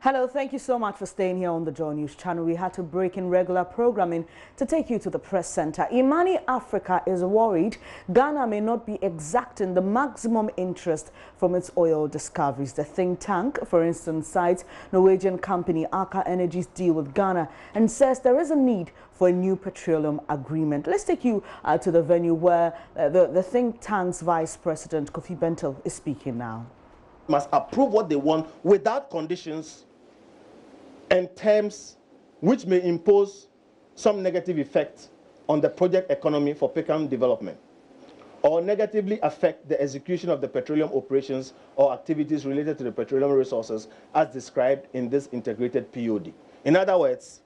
Hello, thank you so much for staying here on the Joy News channel. We had to break in regular programming to take you to the press center. Imani Africa is worried Ghana may not be exacting the maximum interest from its oil discoveries. The think tank, for instance, cites Norwegian company Aker Energy's deal with Ghana and says there is a need for a new petroleum agreement. Let's take you to the venue where the think tank's vice president, Kofi Bentil, is speaking now. Must approve what they want without conditions and terms which may impose some negative effect on the project economy for petroleum development or negatively affect the execution of the petroleum operations or activities related to the petroleum resources as described in this integrated POD. In other words,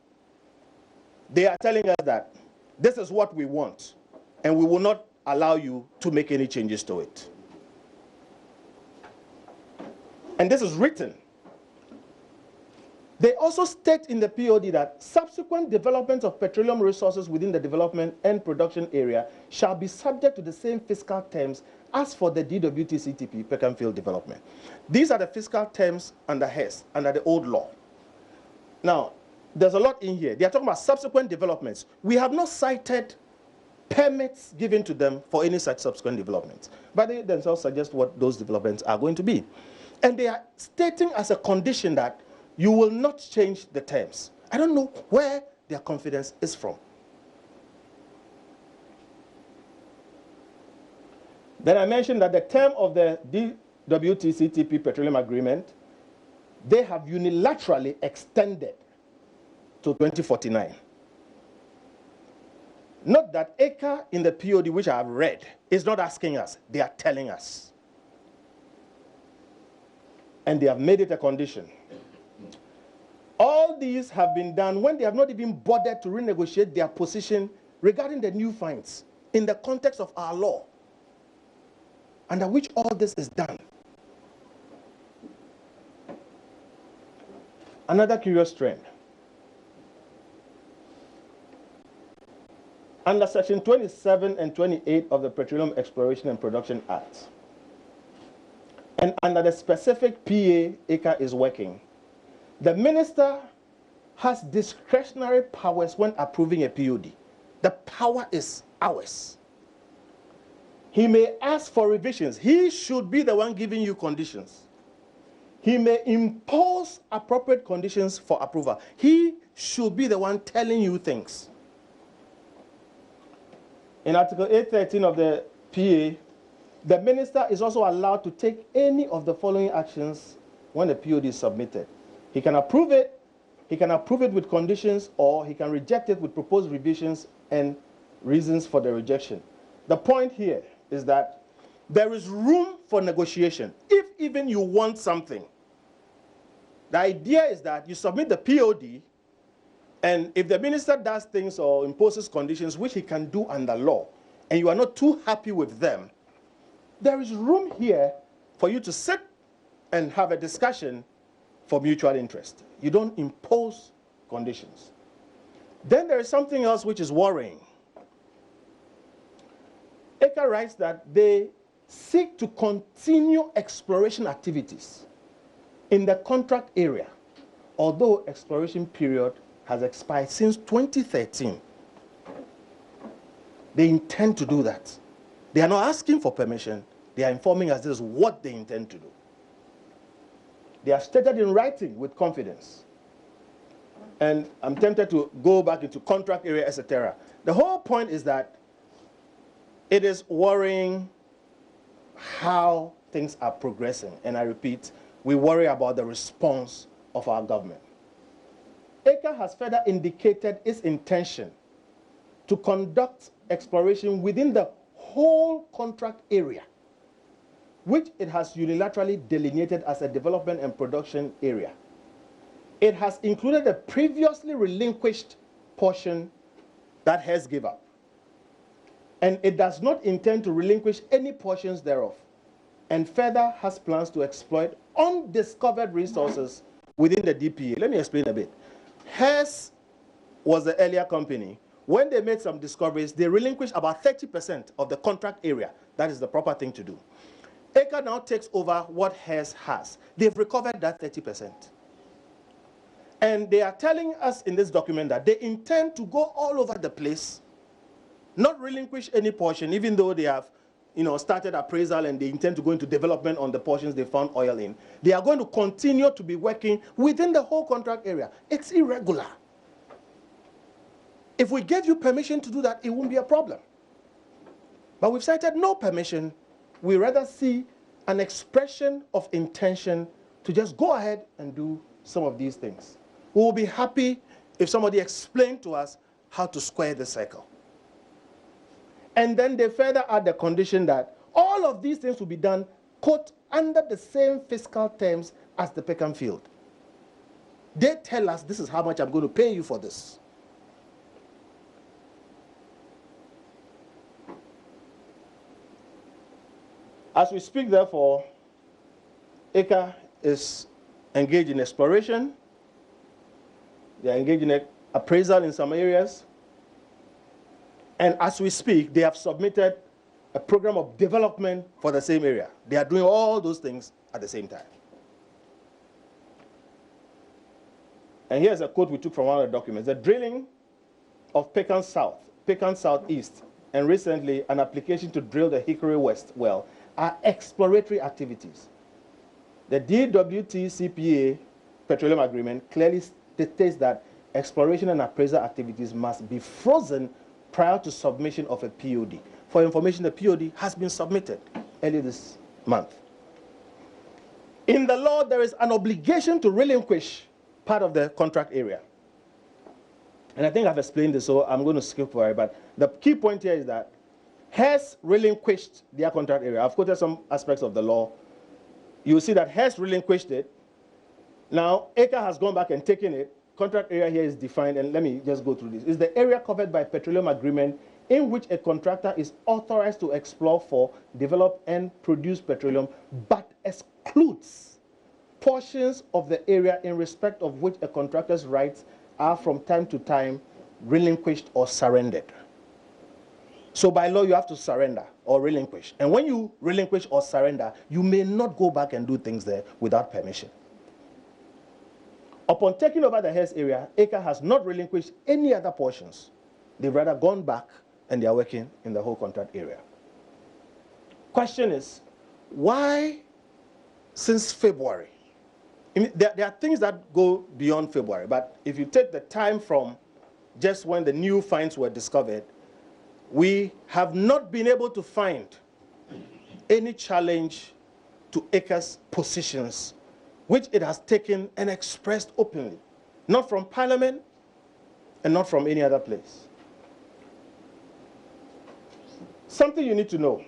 they are telling us that this is what we want and we will not allow you to make any changes to it. And this is written. They also state in the POD that subsequent development of petroleum resources within the development and production area shall be subject to the same fiscal terms as for the DWTCTP petroleum field development. These are the fiscal terms under HES, under the old law. Now, there's a lot in here. They are talking about subsequent developments. We have not cited permits given to them for any such subsequent developments, but they themselves suggest what those developments are going to be. And they are stating as a condition that you will not change the terms. I don't know where their confidence is from. Then I mentioned that the term of the DWTCTP petroleum agreement, they have unilaterally extended to 2049. Not that Aker in the POD, which I have read, is not asking us, they are telling us. And they have made it a condition. All these have been done when they have not even bothered to renegotiate their position regarding the new fines in the context of our law, under which all this is done. Another curious trend. Under Section 27 and 28 of the Petroleum Exploration and Production Act, and under the specific PA Aker is working, the minister has discretionary powers when approving a POD. The power is ours. He may ask for revisions. He should be the one giving you conditions. He may impose appropriate conditions for approval. He should be the one telling you things. In Article 813 of the PA, the minister is also allowed to take any of the following actions when a POD is submitted. He can approve it with conditions, or he can reject it with proposed revisions and reasons for the rejection. The point here is that there is room for negotiation if even you want something. The idea is that you submit the POD, and if the minister does things or imposes conditions which he can do under law, and you are not too happy with them, there is room here for you to sit and have a discussion for mutual interest. You don't impose conditions. Then there is something else which is worrying. Aker writes that they seek to continue exploration activities in the contract area, although exploration period has expired since 2013. They intend to do that. They are not asking for permission. They are informing us this is what they intend to do. They are stated in writing with confidence. And I'm tempted to go back into contract area, etc. The whole point is that it is worrying how things are progressing. And I repeat, we worry about the response of our government. Aker has further indicated its intention to conduct exploration within the whole contract area, which it has unilaterally delineated as a development and production area. It has included a previously relinquished portion that has given up. And it does not intend to relinquish any portions thereof, and further has plans to exploit undiscovered resources within the DPA. Let me explain a bit. HES was the earlier company. When they made some discoveries, they relinquished about 30% of the contract area. That is the proper thing to do. Aker now takes over what HES has. They've recovered that 30%. And they are telling us in this document that they intend to go all over the place, not relinquish any portion, even though they have, started appraisal and they intend to go into development on the portions they found oil in. They are going to continue to be working within the whole contract area. It's irregular. If we gave you permission to do that, it won't be a problem. But we've cited no permission. We rather see an expression of intention to just go ahead and do some of these things. We will be happy if somebody explained to us how to square the circle. And then they further add the condition that all of these things will be done, quote, under the same fiscal terms as the Peckham field. They tell us, this is how much I'm going to pay you for this. As we speak, therefore, Aker is engaged in exploration. They are engaged in appraisal in some areas. And as we speak, they have submitted a program of development for the same area. They are doing all those things at the same time. And here's a quote we took from one of the documents. The drilling of Peckham South, Peckham Southeast, and recently an application to drill the Hickory West well are exploratory activities. The DWT-CPA petroleum agreement clearly states that exploration and appraisal activities must be frozen prior to submission of a POD. For information, the POD has been submitted earlier this month. In the law, there is an obligation to relinquish part of the contract area. And I think I've explained this, so I'm going to skip over it. But the key point here is that Hess relinquished their contract area. I've quoted some aspects of the law. You will see that Hess relinquished it. Now, Aker has gone back and taken it. Contract area here is defined, and let me just go through this. It's the area covered by petroleum agreement in which a contractor is authorized to explore for, develop, and produce petroleum, but excludes portions of the area in respect of which a contractor's rights are from time to time relinquished or surrendered. So by law, you have to surrender or relinquish. And when you relinquish or surrender, you may not go back and do things there without permission. Upon taking over the Hess area, Aker has not relinquished any other portions. They've rather gone back and they are working in the whole contract area. Question is, why since February? I mean, there are things that go beyond February, but if you take the time from just when the new finds were discovered, we have not been able to find any challenge to Aker's positions, which it has taken and expressed openly, not from Parliament and not from any other place. Something you need to know.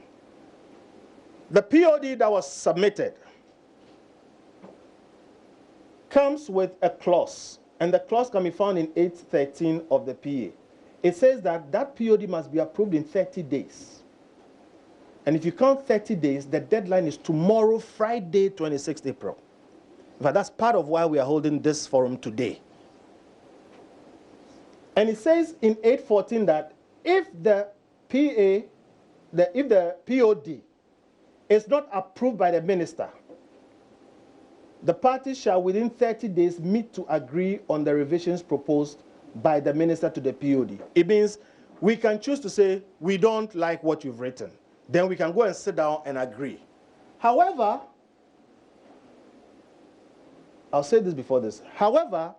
The POD that was submitted comes with a clause, and the clause can be found in 813 of the PA. It says that that POD must be approved in 30 days. And if you count 30 days, the deadline is tomorrow, Friday, 26th April. In fact, that's part of why we are holding this forum today. And it says in 814 that if the POD is not approved by the minister, the parties shall within 30 days meet to agree on the revisions proposed by the minister to the POD. It means we can choose to say, we don't like what you've written. Then we can go and sit down and agree. However, I'll say this before this. However,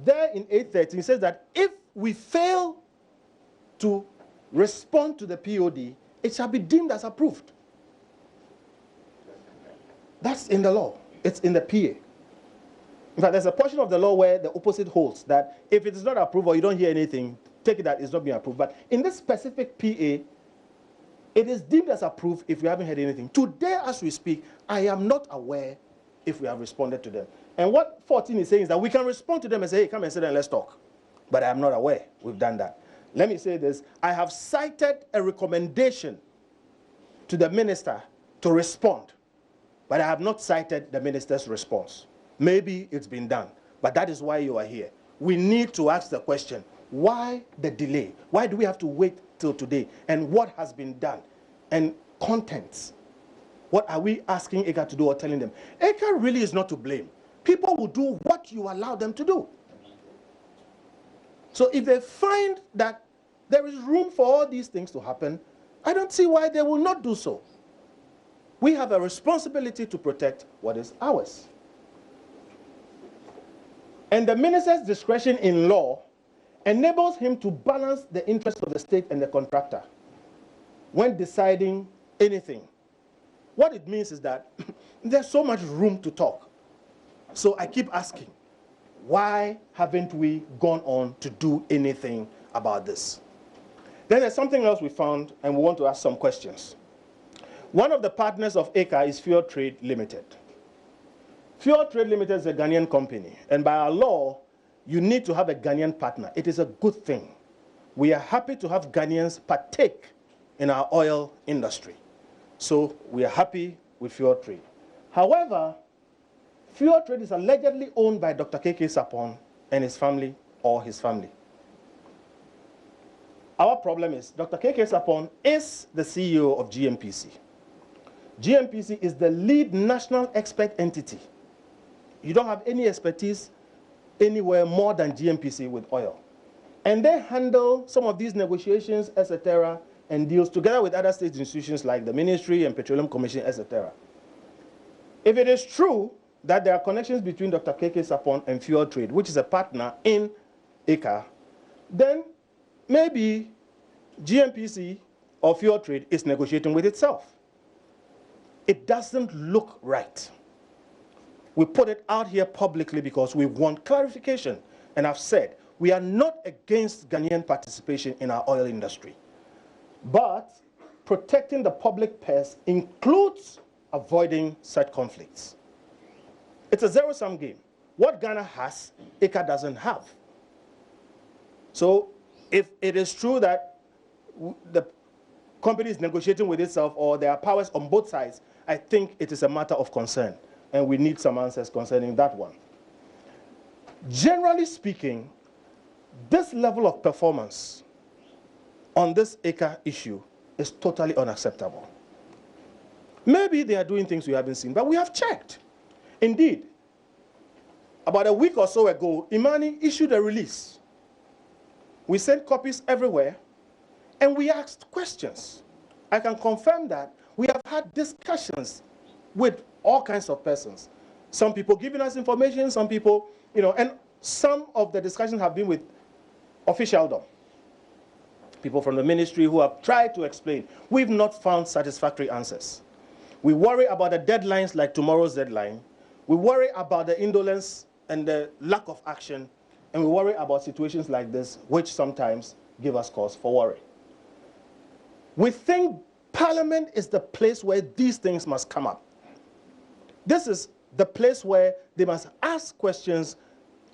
there in 813 it says that if we fail to respond to the POD, it shall be deemed as approved. That's in the law. It's in the PA. In fact, there's a portion of the law where the opposite holds, that if it is not approved or you don't hear anything, take it that it's not being approved. But in this specific PA, it is deemed as approved if we haven't heard anything. Today, as we speak, I am not aware if we have responded to them. And what 14 is saying is that we can respond to them and say, hey, come and sit and let's talk. But I am not aware we've done that. Let me say this. I have cited a recommendation to the minister to respond, but I have not cited the minister's response. Maybe it's been done, but that is why you are here. We need to ask the question, why the delay? Why do we have to wait till today? And what has been done? And contents. What are we asking Aker to do or telling them? Aker really is not to blame. people will do what you allow them to do. So if they find that there is room for all these things to happen, I don't see why they will not do so. We have a responsibility to protect what is ours. And the minister's discretion in law enables him to balance the interests of the state and the contractor when deciding anything. What it means is that there's so much room to talk. So I keep asking, why haven't we gone on to do anything about this? Then there's something else we found, and we want to ask some questions. One of the partners of Aker is Fuel Trade Limited. Fuel Trade Limited is a Ghanaian company, and by our law, you need to have a Ghanaian partner. It is a good thing. We are happy to have Ghanaians partake in our oil industry. So we are happy with Fuel Trade. However, Fuel Trade is allegedly owned by Dr. K.K. Sapon and his family, or his family. Our problem is Dr. K.K. Sapon is the CEO of GMPC. GMPC is the lead national expert entity. You don't have any expertise anywhere more than GMPC with oil. And they handle some of these negotiations, etc., and deals together with other state institutions like the Ministry and Petroleum Commission, etc. If it is true that there are connections between Dr. K.K. Sapon and Fuel Trade, which is a partner in Aker, then maybe GMPC or Fuel Trade is negotiating with itself. It doesn't look right. We put it out here publicly because we want clarification. And I've said, we are not against Ghanaian participation in our oil industry. But protecting the public purse includes avoiding such conflicts. It's a zero-sum game. What Ghana has, Aker doesn't have. So if it is true that the company is negotiating with itself or there are powers on both sides, I think it is a matter of concern, and we need some answers concerning that one. Generally speaking, this level of performance on this Aker issue is totally unacceptable. Maybe they are doing things we haven't seen, but we have checked. Indeed, about a week or so ago, Imani issued a release. We sent copies everywhere, and we asked questions. I can confirm that we have had discussions with all kinds of persons. Some people giving us information, some people, and some of the discussions have been with officialdom. People from the ministry who have tried to explain. We've not found satisfactory answers. We worry about the deadlines like tomorrow's deadline. We worry about the indolence and the lack of action. And we worry about situations like this, which sometimes give us cause for worry. We think Parliament is the place where these things must come up. This is the place where they must ask questions,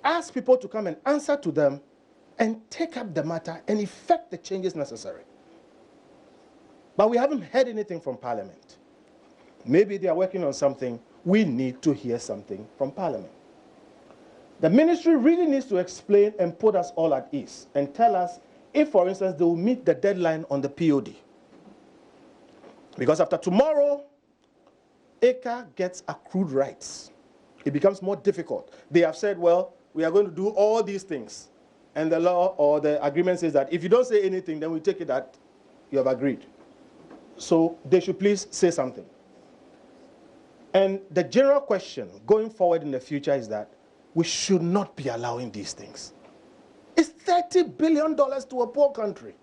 ask people to come and answer to them, and take up the matter and effect the changes necessary. But we haven't heard anything from Parliament. Maybe they are working on something. We need to hear something from Parliament. The ministry really needs to explain and put us all at ease and tell us if, for instance, they will meet the deadline on the POD. Because after tomorrow, Aker gets accrued rights. It becomes more difficult. They have said, well, we are going to do all these things. And the law or the agreement says that if you don't say anything, then we take it that you have agreed. So they should please say something. And the general question going forward in the future is that we should not be allowing these things. It's $30 billion to a poor country.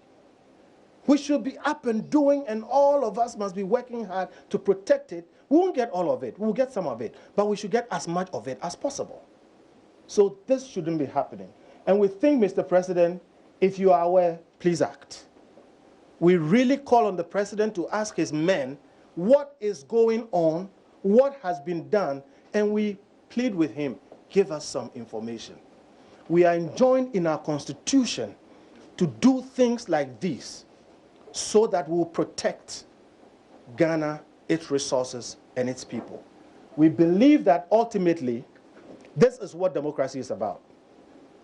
We should be up and doing, and all of us must be working hard to protect it. We won't get all of it. We'll get some of it. But we should get as much of it as possible. So this shouldn't be happening. And we think, Mr. President, if you are aware, please act. We really call on the President to ask his men what is going on, what has been done, and we plead with him, give us some information. We are enjoined in our Constitution to do things like this so that we will protect Ghana, its resources, and its people. We believe that ultimately, this is what democracy is about.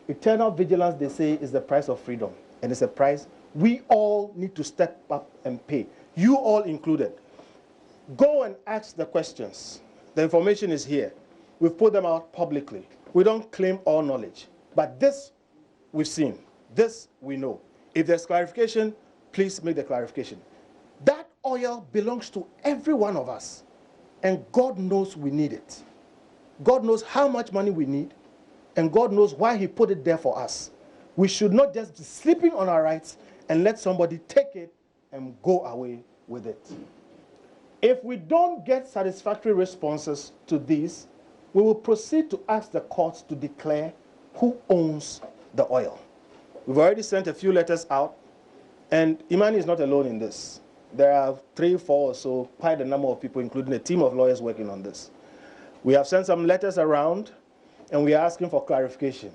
Eternal vigilance, they say, is the price of freedom. And it's a price we all need to step up and pay. You all included. Go and ask the questions. The information is here. We've put them out publicly. We don't claim all knowledge. But this we've seen. This we know. If there's clarification, please make the clarification. That oil belongs to every one of us. And God knows we need it. God knows how much money we need. And God knows why he put it there for us. We should not just be sleeping on our rights and let somebody take it and go away with it. If we don't get satisfactory responses to these, we will proceed to ask the courts to declare who owns the oil. We've already sent a few letters out, and Imani is not alone in this. There are 3, 4 or so, quite a number of people, including a team of lawyers working on this. We have sent some letters around, and we are asking for clarification.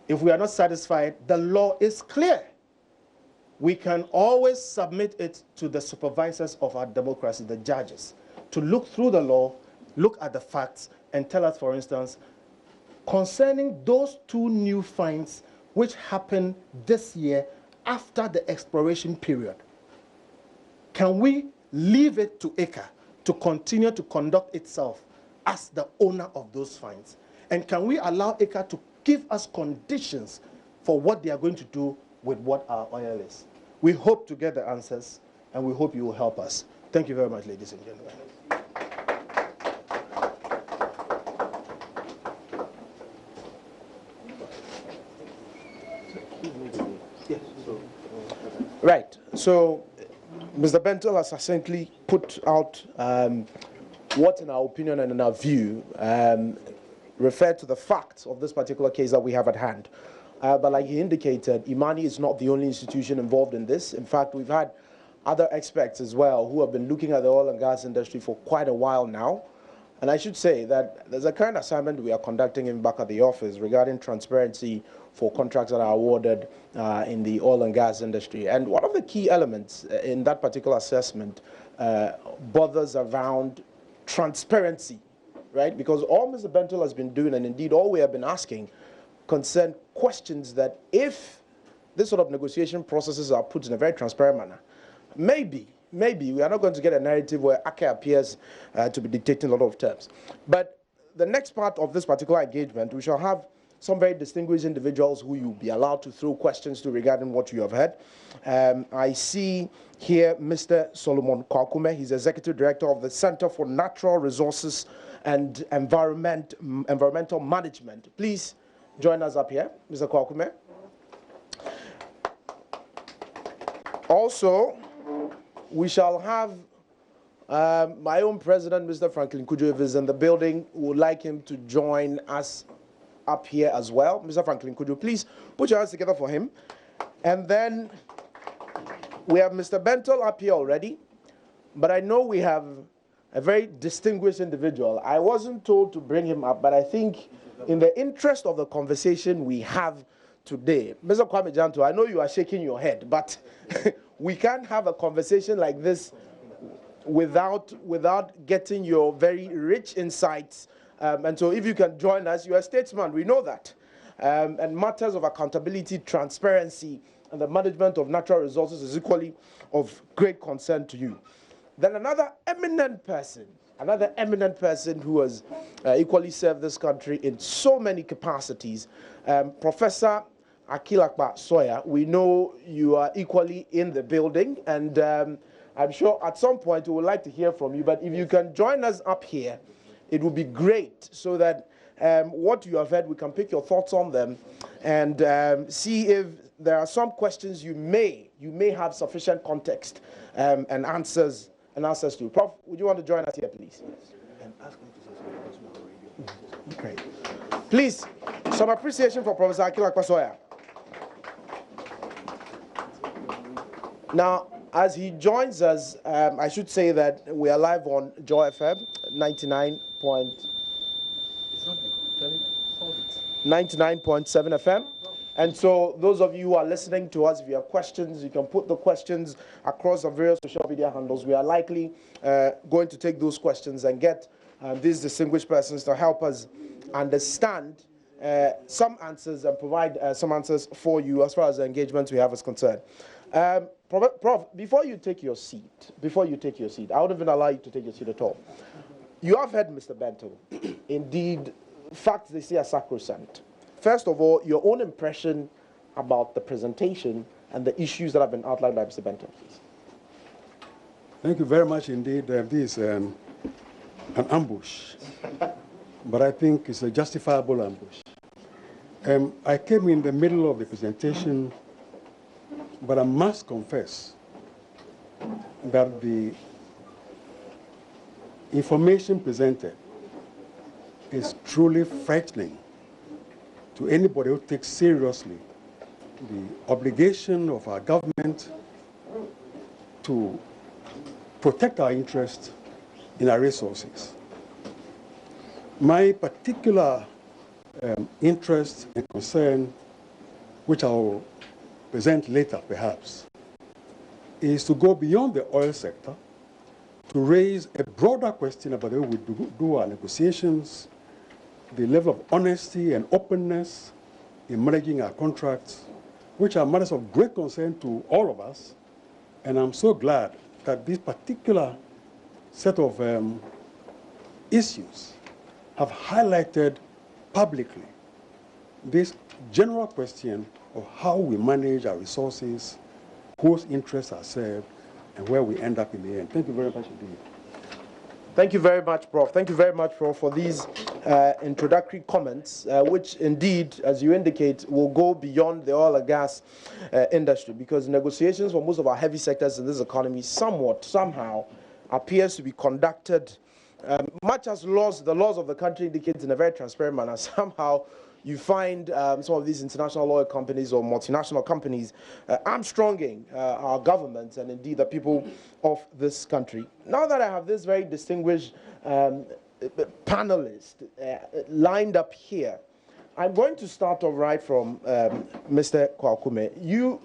If we are not satisfied, the law is clear. We can always submit it to the supervisors of our democracy, the judges, to look through the law, look at the facts, and tell us, for instance, concerning those 2 new finds which happened this year after the exploration period, can we leave it to Aker to continue to conduct itself as the owner of those finds? And can we allow Aker to give us conditions for what they are going to do with what our oil is? We hope to get the answers, and we hope you will help us. Thank you very much, ladies and gentlemen. Right. So, Mr. Bentel has succinctly put out what, in our opinion and in our view, refer to the facts of this particular case that we have at hand. But like he indicated, Imani is not the only institution involved in this. In fact, we've had other experts as well who have been looking at the oil and gas industry for quite a while now. And I should say that there's a current assignment we are conducting in back at the office regarding transparency for contracts that are awarded in the oil and gas industry. And one of the key elements in that particular assessment bothers around transparency, right? Because all Mr. Bentel has been doing, and indeed all we have been asking, concern questions that if this sort of negotiation processes are put in a very transparent manner, maybe we are not going to get a narrative where Aker appears to be dictating a lot of terms. But the next part of this particular engagement, we shall have some very distinguished individuals who you'll be allowed to throw questions to regarding what you have heard. I see here Mr. Solomon Kwakume. He's Executive Director of the Center for Natural Resources and Environmental Management. Please join us up here, Mr. Kwakume. Also, we shall have my own president, Mr. Franklin Kujo, is in the building. We would like him to join us up here as well. Mr. Franklin Kujo, please put your hands together for him. And then we have Mr. Bentel up here already, but I know we have a very distinguished individual. I wasn't told to bring him up, but I think in the interest of the conversation we have today, Mr. Kwame Janto, I know you are shaking your head, but we can't have a conversation like this without getting your very rich insights. And so if you can join us, you're a statesman, we know that. And matters of accountability, transparency, and the management of natural resources is equally of great concern to you. Then another eminent person who has equally served this country in so many capacities, Professor Akilakpa Soya. We know you are equally in the building, and I'm sure at some point we would like to hear from you, but if you can join us up here, it would be great, so that what you have heard, we can pick your thoughts on them and see if there are some questions you may have sufficient context and answers to. Prof, would you want to join us here, please? Great. Please, some appreciation for Professor Akilakpa Soya. Now, as he joins us, I should say that we are live on Joy FM 99.7 FM. And so those of you who are listening to us, if you have questions, you can put the questions across the various social media handles. We are likely going to take those questions and get these distinguished persons to help us understand some answers and provide some answers for you as far as the engagements we have is concerned. Prof, before you take your seat, I wouldn't even allow you to take your seat at all. You have heard Mr. Bento. Indeed, facts they say are sacrosanct. First of all, your own impression about the presentation and the issues that have been outlined by Mr. Bento, please. Thank you very much indeed. This is an ambush, but I think it's a justifiable ambush. I came in the middle of the presentation, but I must confess that the information presented is truly frightening to anybody who takes seriously the obligation of our government to protect our interests in our resources. My particular interest and concern, which I will present later perhaps, is to go beyond the oil sector to raise a broader question about the way we do our negotiations, the level of honesty and openness in managing our contracts, which are matters of great concern to all of us. And I'm so glad that this particular set of issues have highlighted publicly this general question of how we manage our resources, whose interests are served, and where we end up in the end. Thank you very much indeed. Thank you very much, Prof. Thank you very much, Prof, for these introductory comments, which indeed, as you indicate, will go beyond the oil and gas industry, because negotiations for most of our heavy sectors in this economy somehow appears to be conducted, much as the laws of the country indicate, in a very transparent manner. Somehow you find some of these international oil companies or multinational companies armstronging our government and indeed the people of this country. Now that I have this very distinguished panelist lined up here, I'm going to start off right from Mr. Kwakume.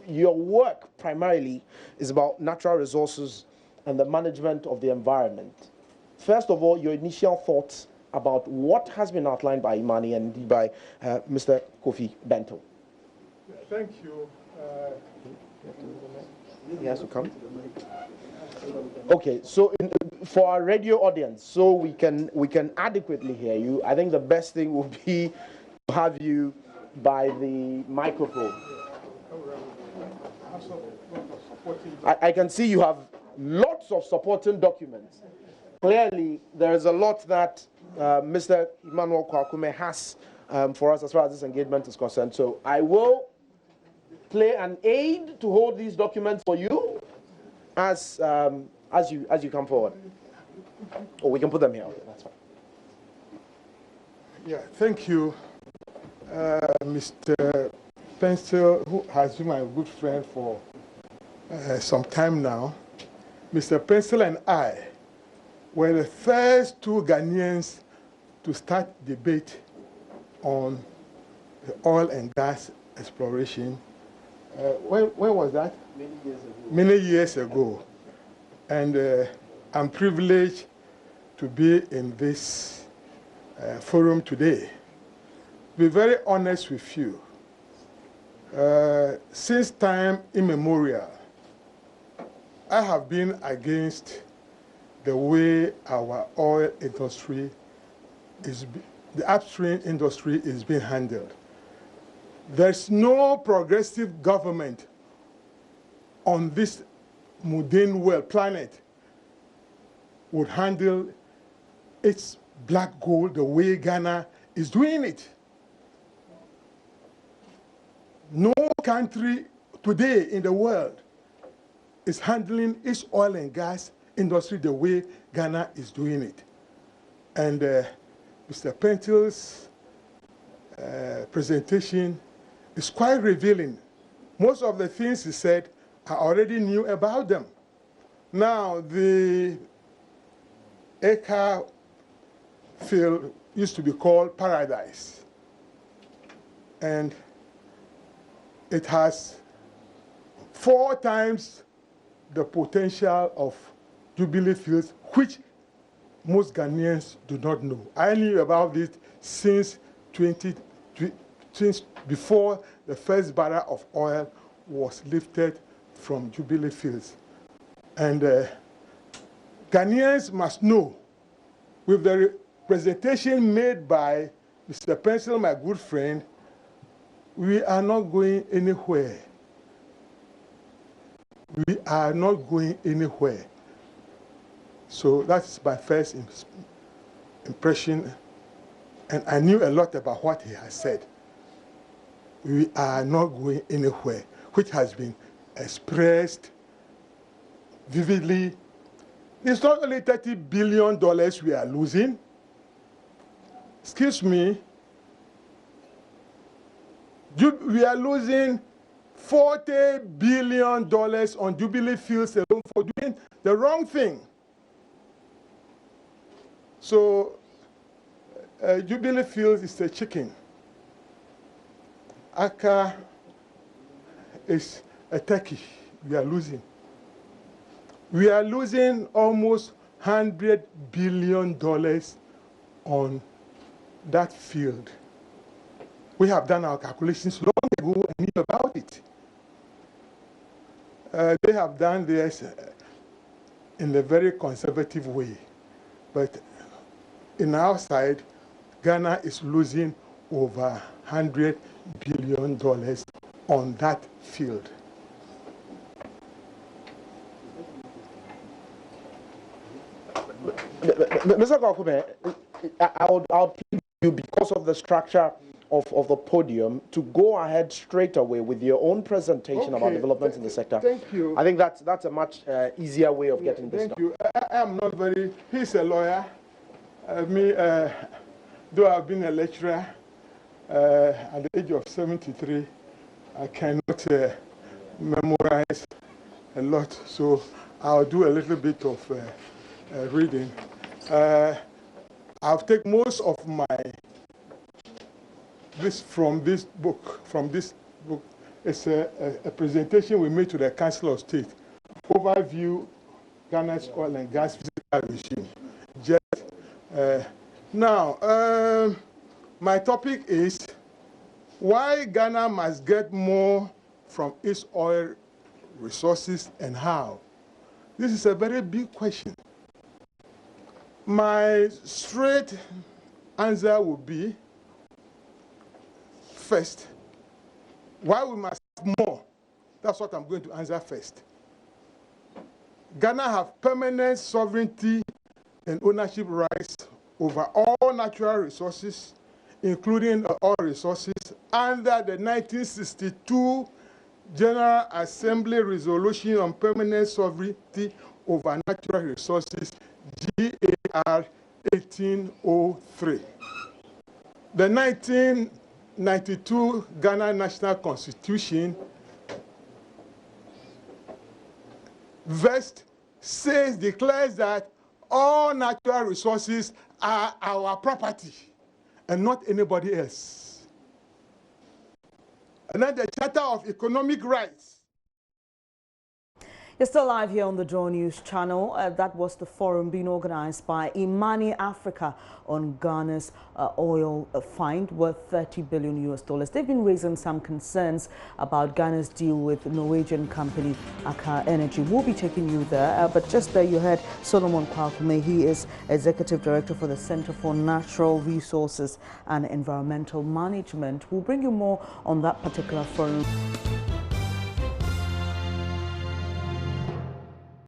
Your work primarily is about natural resources and the management of the environment. First of all, your initial thoughts about what has been outlined by Imani and indeed by Mr. Kofi Bento. Thank you. He has to come. Okay, so for our radio audience, so we can adequately hear you, I think the best thing would be to have you by the microphone. I can see you have lots of supporting documents. Clearly, there is a lot that Mr. Emmanuel Kwakume has for us as far as this engagement is concerned. So I will play an aid to hold these documents for you as you come forward. Or we can put them here. Okay, that's fine. Yeah, thank you, Mr. Pencil, who has been my good friend for some time now. Mr. Pencil and I were the first two Ghanaians to start debate on the oil and gas exploration. When was that? Many years ago. Many years ago. And I'm privileged to be in this forum today. To be very honest with you, since time immemorial, I have been against the way our oil industry the upstream industry is being handled. There's no progressive government on this mundane world planet would handle its black gold the way Ghana is doing it. No country today in the world is handling its oil and gas industry the way Ghana is doing it. And Mr. Pentil's presentation is quite revealing. Most of the things he said, I already knew about them. Now, the Aker field used to be called Paradise. And it has 4 times the potential of Jubilee fields, which most Ghanaians do not know. I knew about this since before the first barrel of oil was lifted from Jubilee fields. And Ghanaians must know with the presentation made by Mr. Pencil, my good friend, we are not going anywhere. We are not going anywhere. So that's my first impression, and I knew a lot about what he has said. We are not going anywhere, which has been expressed vividly. It's not only $30 billion we are losing. Excuse me. We are losing $40 billion on Jubilee Fields alone for doing the wrong thing. So, Jubilee Fields is a chicken. Aker is a turkey. We are losing. We are losing almost $100 billion on that field. We have done our calculations long ago and knew about it. They have done this in a very conservative way. But in our side, Ghana is losing over $100 billion on that field. Mr. Kwakume, I'll plead you, because of the structure of the podium, to go ahead straight away with your own presentation about developments in the sector. Thank you. I think that's a much easier way of getting this done. Thank you. I am not very, he's a lawyer. Though I've been a lecturer at the age of 73, I cannot memorize a lot, so I'll do a little bit of reading. I've taken most of from this book. It's a presentation we made to the Council of State. Overview Ghana's oil and gas fiscal regime. Now, my topic is why Ghana must get more from its oil resources and how. This is a very big question. My straight answer would be, first, why we must have more. That's what I'm going to answer first. Ghana have permanent sovereignty and ownership rights over all natural resources, including oil resources, under the 1962 General Assembly Resolution on Permanent Sovereignty over Natural Resources, GAR 1803. The 1992 Ghana National Constitution verse declares that all natural resources are our property and not anybody else. And then the Charter of Economic Rights. You're still live here on the Joy News channel. That was the forum being organized by Imani Africa on Ghana's oil find worth $30 billion. They've been raising some concerns about Ghana's deal with Norwegian company Aker Energy. We'll be taking you there, but just there you heard Solomon Kwakume. He is Executive Director for the Center for Natural Resources and Environmental Management. We'll bring you more on that particular forum.